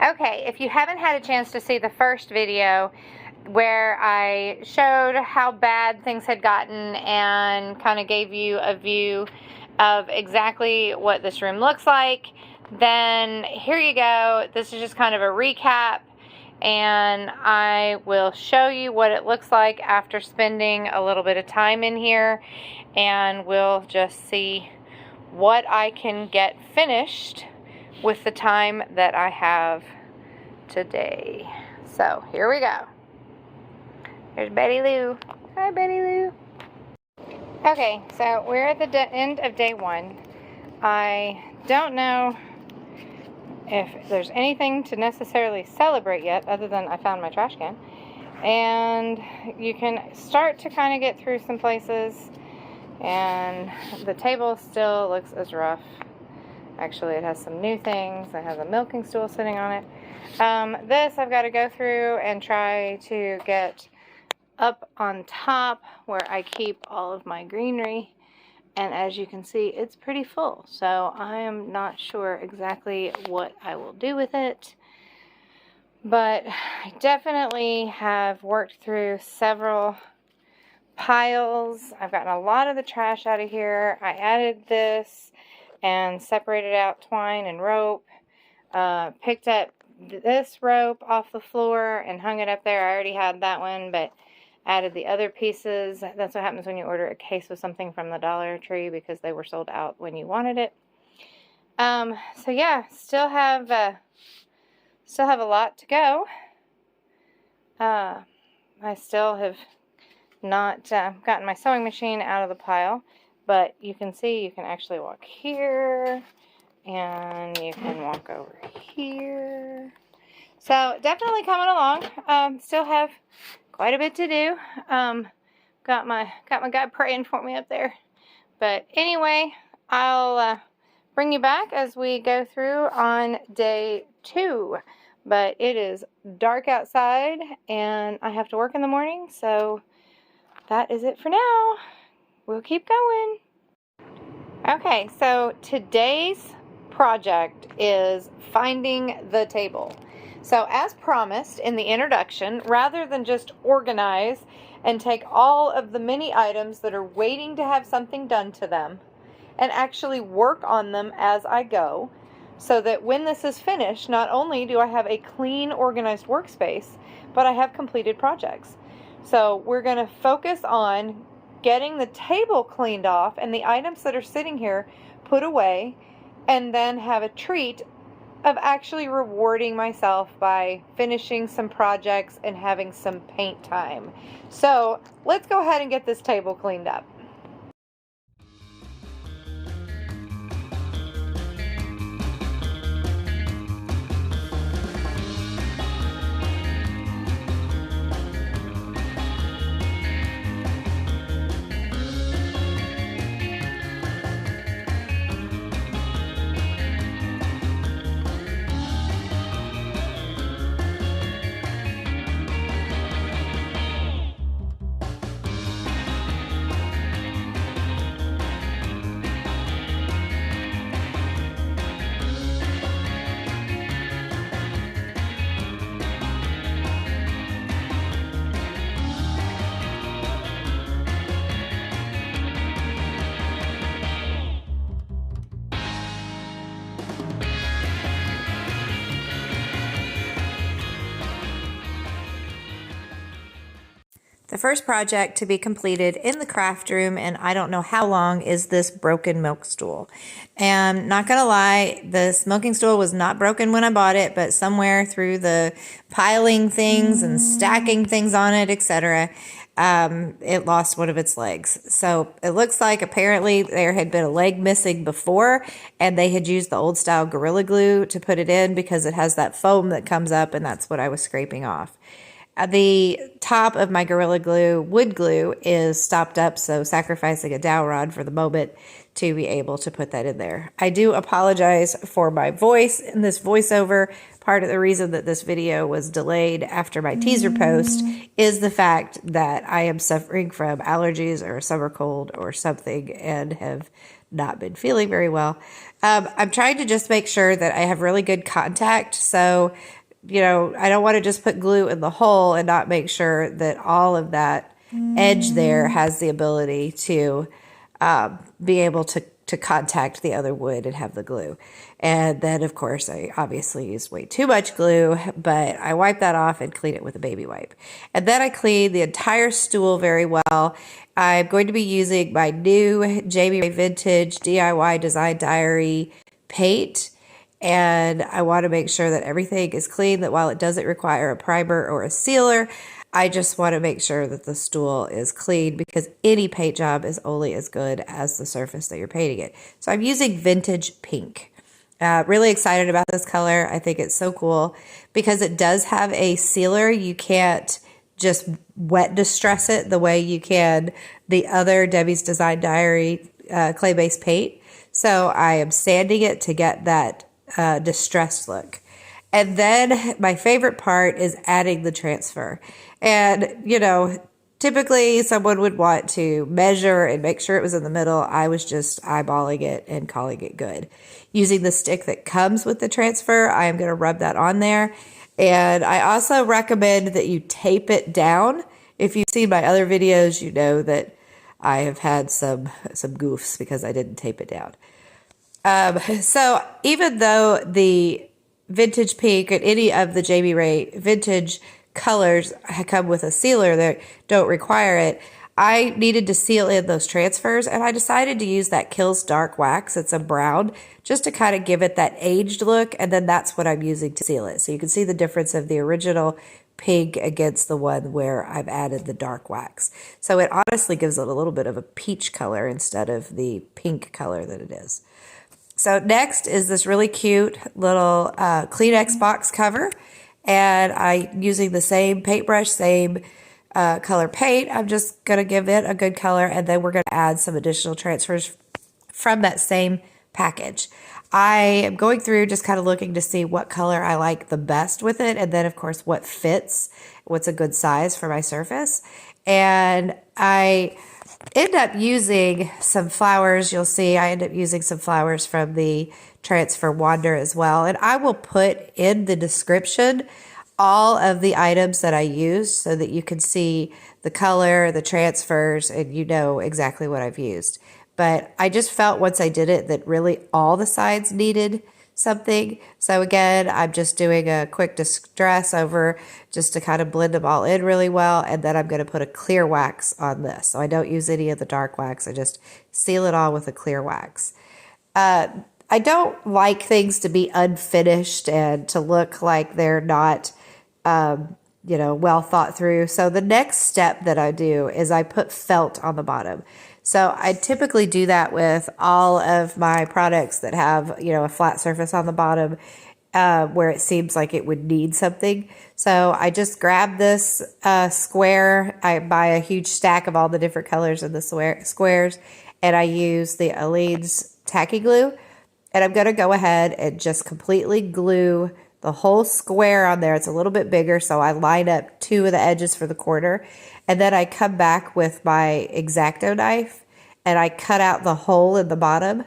Okay, if you haven't had a chance to see the first video where I showed how bad things had gotten and kind of gave you a view of exactly what this room looks like, then here you go. This is just kind of a recap, and I will show you what it looks like after spending a little bit of time in here, and we'll just see what I can get finished with the time that I have today. So here we go. There's Betty Lou. Hi, Betty Lou. Okay, so we're at the end of day one. I don't know if there's anything to necessarily celebrate yet, other than I found my trash can. And you can start to kind of get through some places, and the table still looks as rough. Actually, it has some new things. It has a milking stool sitting on it. This I've got to go through and try to get up on top where I keep all of my greenery. And as you can see, it's pretty full. So I am not sure exactly what I will do with it. But I definitely have worked through several piles. I've gotten a lot of the trash out of here. I added this and separated out twine and rope. Picked up this rope off the floor and hung it up there. I already had that one, but added the other pieces. That's what happens when you order a case of something from the Dollar Tree, because they were sold out when you wanted it. So yeah, still have a lot to go. I still have not gotten my sewing machine out of the pile, but you can see you can actually walk here and you can walk over here. So definitely coming along. Still have quite a bit to do. Got my guy praying for me up there. But anyway, I'll bring you back as we go through on day 2. But it is dark outside and I have to work in the morning, so that is it for now. We'll keep going. Okay, so today's project is finding the table. So as promised in the introduction, rather than just organize and take all of the many items that are waiting to have something done to them and actually work on them as I go, so that when this is finished, not only do I have a clean, organized workspace, but I have completed projects. So we're going to focus on getting the table cleaned off and the items that are sitting here put away, and then have a treat of actually rewarding myself by finishing some projects and having some paint time. So let's go ahead and get this table cleaned up. The first project to be completed in the craft room, and I don't know how long, is this broken milk stool. And not gonna lie, this milking stool was not broken when I bought it, but somewhere through the piling things and stacking things on it, etc., it lost one of its legs. So it looks like apparently there had been a leg missing before, and they had used the old style Gorilla Glue to put it in, because it has that foam that comes up, and that's what I was scraping off. The top of my Gorilla Glue wood glue is stopped up, so sacrificing a dowel rod for the moment to be able to put that in there. I do apologize for my voice in this voiceover. Part of the reason that this video was delayed after my teaser post is the fact that I am suffering from allergies or a summer cold or something and have not been feeling very well. I'm trying to just make sure that I have really good contact. So, you know, I don't want to just put glue in the hole and not make sure that all of that edge there has the ability to be able to contact the other wood and have the glue. And then, of course, I obviously used way too much glue, but I wipe that off and clean it with a baby wipe. And then I clean the entire stool very well. I'm going to be using my new Jami Ray Vintage DIY Design Diary paint. And I want to make sure that everything is clean, that while it doesn't require a primer or a sealer, I just want to make sure that the stool is clean, because any paint job is only as good as the surface that you're painting it. So I'm using Vintage Pink. Really excited about this color. I think it's so cool because it does have a sealer. You can't just wet distress it the way you can the other Debis Design Diary clay-based paint. So I am sanding it to get that distressed look. And then my favorite part is adding the transfer. And, you know, typically someone would want to measure and make sure it was in the middle. I was just eyeballing it and calling it good. Using the stick that comes with the transfer, I am going to rub that on there. And I also recommend that you tape it down. If you've seen my other videos, you know that I have had some goofs because I didn't tape it down. So even though the Vintage Pink and any of the Jami Ray Vintage colors come with a sealer that don't require it, I needed to seal in those transfers, and I decided to use that Kilz dark wax. It's a brown, just to kind of give it that aged look, and then that's what I'm using to seal it. So you can see the difference of the original pink against the one where I've added the dark wax. So it honestly gives it a little bit of a peach color instead of the pink color that it is. So next is this really cute little kleenex box cover, and I'm using the same paintbrush, same color paint. I'm just going to give it a good color, and then we're going to add some additional transfers from that same package. I am going through just kind of looking to see what color I like the best with it, and then of course what fits, what's a good size for my surface. And I end up using some flowers. You'll see I end up using some flowers from the Transfer Wander as well. And I will put in the description all of the items that I used so that you can see the color, the transfers, and you know exactly what I've used. But I just felt once I did it that really all the sides needed something. So again, I'm just doing a quick distress over just to kind of blend them all in really well. And then I'm going to put a clear wax on this. So I don't use any of the dark wax. I just seal it all with a clear wax. I don't like things to be unfinished and to look like they're not, you know, well thought through. So the next step that I do is I put felt on the bottom. So I typically do that with all of my products that have, you know, a flat surface on the bottom where it seems like it would need something. So I just grab this square. I buy a huge stack of all the different colors in the squares, and I use the Aleene's tacky glue. And I'm going to go ahead and just completely glue the whole square on there. It's a little bit bigger, so I line up two of the edges for the corner. And then I come back with my X-Acto knife and I cut out the hole in the bottom.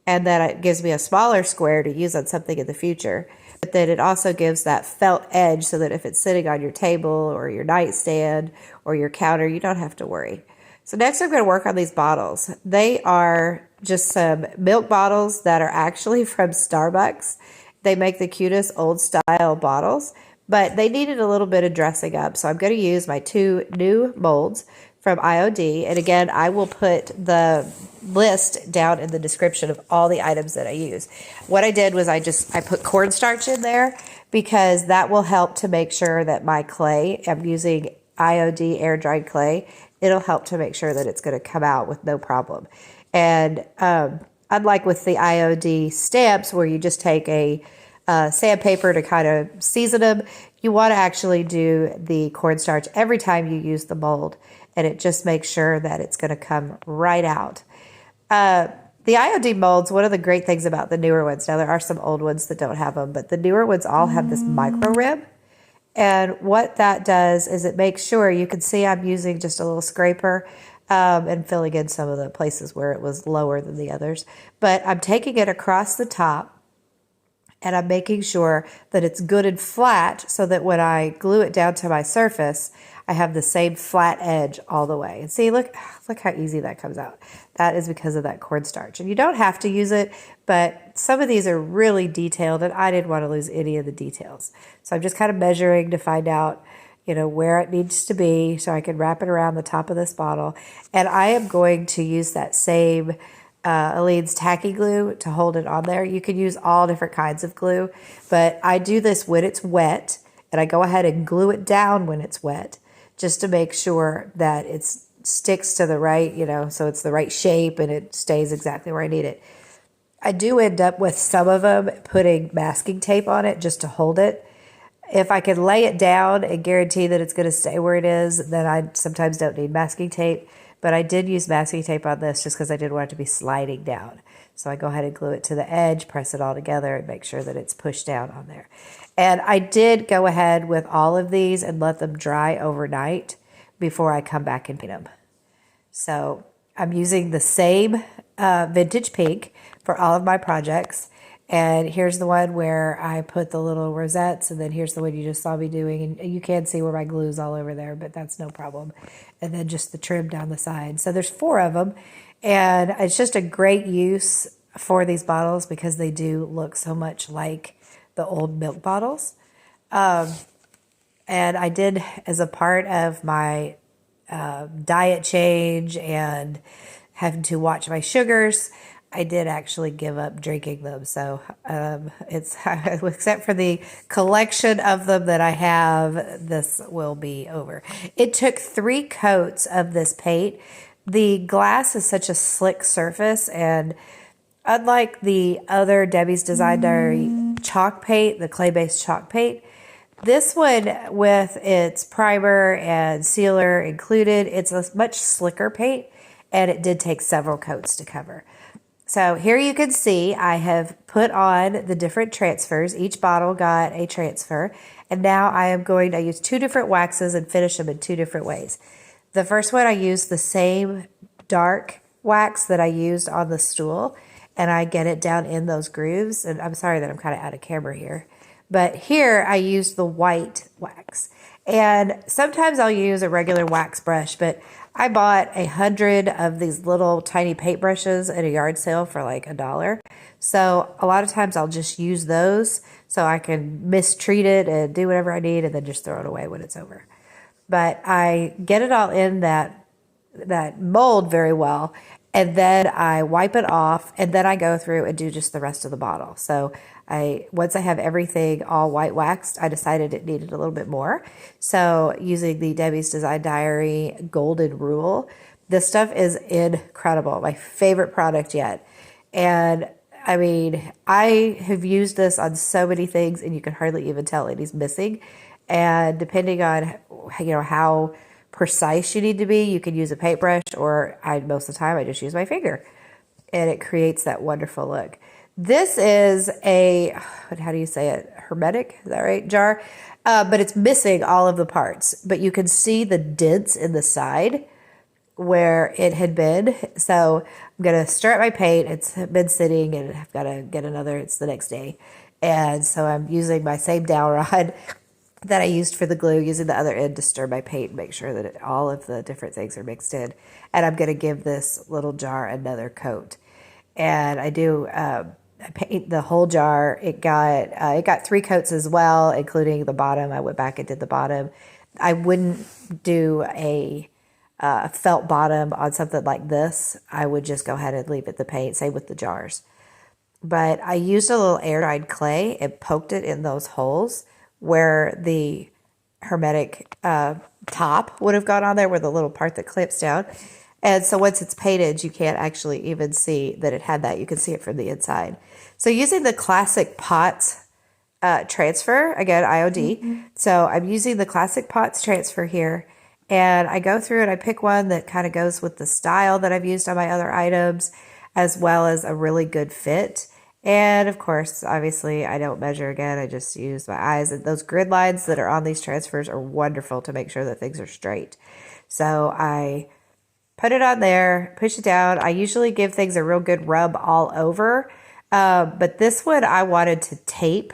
And then it gives me a smaller square to use on something in the future. But then it also gives that felt edge so that if it's sitting on your table or your nightstand or your counter, you don't have to worry. So next I'm going to work on these bottles. They are just some milk bottles that are actually from Starbucks. They make the cutest old style bottles, but they needed a little bit of dressing up. So I'm going to use my two new molds from IOD. And again, I will put the list down in the description of all the items that I use. What I did was I put cornstarch in there because that will help to make sure that my clay, I'm using IOD air dried clay. It'll help to make sure that it's going to come out with no problem. And unlike with the IOD stamps where you just take a sandpaper to kind of season them, you want to actually do the cornstarch every time you use the mold, and it just makes sure that it's going to come right out. The IOD molds, one of the great things about the newer ones, now there are some old ones that don't have them, but the newer ones all have this micro rib. And what that does is it makes sure, you can see I'm using just a little scraper and filling in some of the places where it was lower than the others. But I'm taking it across the top and I'm making sure that it's good and flat so that when I glue it down to my surface, I have the same flat edge all the way. And see, look how easy that comes out. That is because of that cornstarch. And you don't have to use it, but some of these are really detailed and I didn't want to lose any of the details. So I'm just kind of measuring to find out, where it needs to be so I can wrap it around the top of this bottle. And I am going to use that same Aleene's tacky glue to hold it on there. You can use all different kinds of glue, but I do this when it's wet and I go ahead and glue it down when it's wet, just to make sure that it sticks to the right, so it's the right shape and it stays exactly where I need it. I do end up with some of them putting masking tape on it just to hold it. If I can lay it down and guarantee that it's going to stay where it is, then I sometimes don't need masking tape. But I did use masking tape on this just because I didn't want it to be sliding down. So I go ahead and glue it to the edge, press it all together, and make sure that it's pushed down on there. And I did go ahead with all of these and let them dry overnight before I come back and paint them. So I'm using the same vintage pink for all of my projects. And here's the one where I put the little rosettes, and then here's the one you just saw me doing. And you can see where my glue's all over there, but that's no problem. And then just the trim down the side. So there's 4 of them. And it's just a great use for these bottles because they do look so much like the old milk bottles. And I did, as a part of my diet change and having to watch my sugars, I did actually give up drinking them. So it's except for the collection of them that I have, this will be over. It took 3 coats of this paint. The glass is such a slick surface, and unlike the other Debis Design Diary chalk paint, the clay-based chalk paint, this one with its primer and sealer included, it's a much slicker paint, and it did take several coats to cover. So here you can see I have put on the different transfers. Each bottle got a transfer. And now I use 2 different waxes and finish them in 2 different ways. The first one, I used the same dark wax that I used on the stool, and I get it down in those grooves. And I'm sorry that I'm kind of out of camera here. But here I used the white wax. And sometimes I'll use a regular wax brush, but I bought 100 of these little tiny paintbrushes at a yard sale for like $1. So a lot of times I'll just use those so I can mistreat it and do whatever I need and then just throw it away when it's over. But I get it all in that mold very well, and then I wipe it off, and then I go through and do just the rest of the bottle. So once I have everything all white waxed, I decided it needed a little bit more. So using the Debis Design Diary Golden Rule, this stuff is incredible. My favorite product yet. And I mean, I have used this on so many things, and you can hardly even tell any's missing. And depending on how precise you need to be, you can use a paintbrush, or most of the time I just use my finger, and it creates that wonderful look. This is how do you say it? Hermetic, is that right? Jar. But it's missing all of the parts, but you can see the dents in the side where it had been. So I'm going to stir up my paint. It's been sitting, and I've got to get another. It's the next day. And so I'm using my same dowel rod that I used for the glue, using the other end to stir my paint and make sure that all of the different things are mixed in. And I'm going to give this little jar another coat. And I do I paint the whole jar. It got 3 coats as well, including the bottom. I went back and did the bottom. I wouldn't do a felt bottom on something like this. I would just go ahead and leave it the paint, same with the jars. But I used a little air-dyed clay and poked it in those holes where the hermetic top would have gone on there, where the little part that clips down. And so once it's painted, you can't actually even see that it had that. You can see it from the inside. So using the classic Pots transfer, again, IOD. So I'm using the classic Pots transfer here. And I go through and I pick one that kind of goes with the style that I've used on my other items. as well as a really good fit. And of course, obviously, I don't measure again. I just use my eyes. And those grid lines that are on these transfers are wonderful to make sure that things are straight. So I put it on there, push it down. I usually give things a real good rub all over. But this one I wanted to tape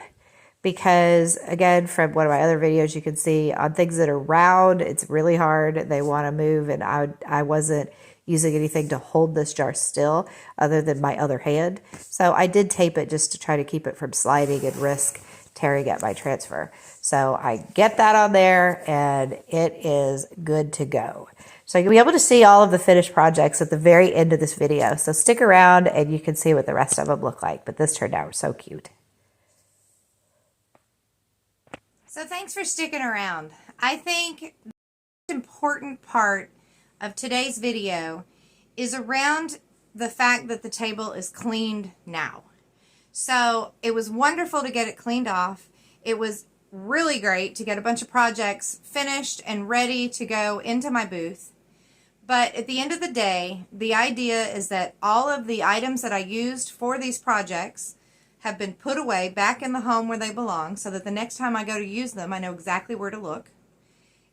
because, again, from one of my other videos, you can see on things that are round, it's really hard. They want to move, and I wasn't using anything to hold this jar still other than my other hand. So I did tape it just to try to keep it from sliding and risk tearing at my transfer. So I get that on there, and it is good to go. So you'll be able to see all of the finished projects at the very end of this video. So stick around and you can see what the rest of them look like. But this turned out so cute. So thanks for sticking around. I think the most important part of today's video is around the fact that the table is cleaned now. So it was wonderful to get it cleaned off. It was really great to get a bunch of projects finished and ready to go into my booth. But at the end of the day, the idea is that all of the items that I used for these projects have been put away back in the home where they belong, so that the next time I go to use them, I know exactly where to look,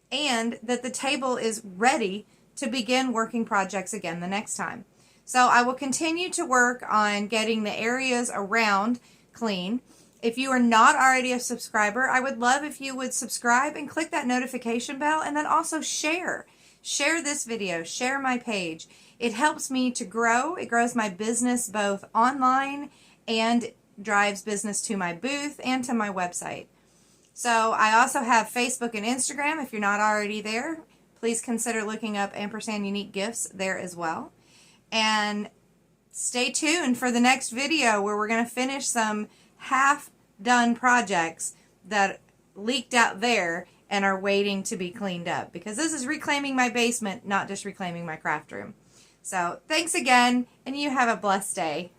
and that the table is ready to begin working projects again the next time. So I will continue to work on getting the areas around clean. If you are not already a subscriber, I would love if you would subscribe and click that notification bell, and then also share. Share this video, share my page. It helps me to grow. It grows my business both online and drives business to my booth and to my website. So I also have Facebook and Instagram. If you're not already there, please consider looking up &Unique Gifts there as well. And stay tuned for the next video where we're going to finish some half-done projects that leaked out there and are waiting to be cleaned up, because this is reclaiming my basement, not just reclaiming my craft room. So thanks again, and you have a blessed day.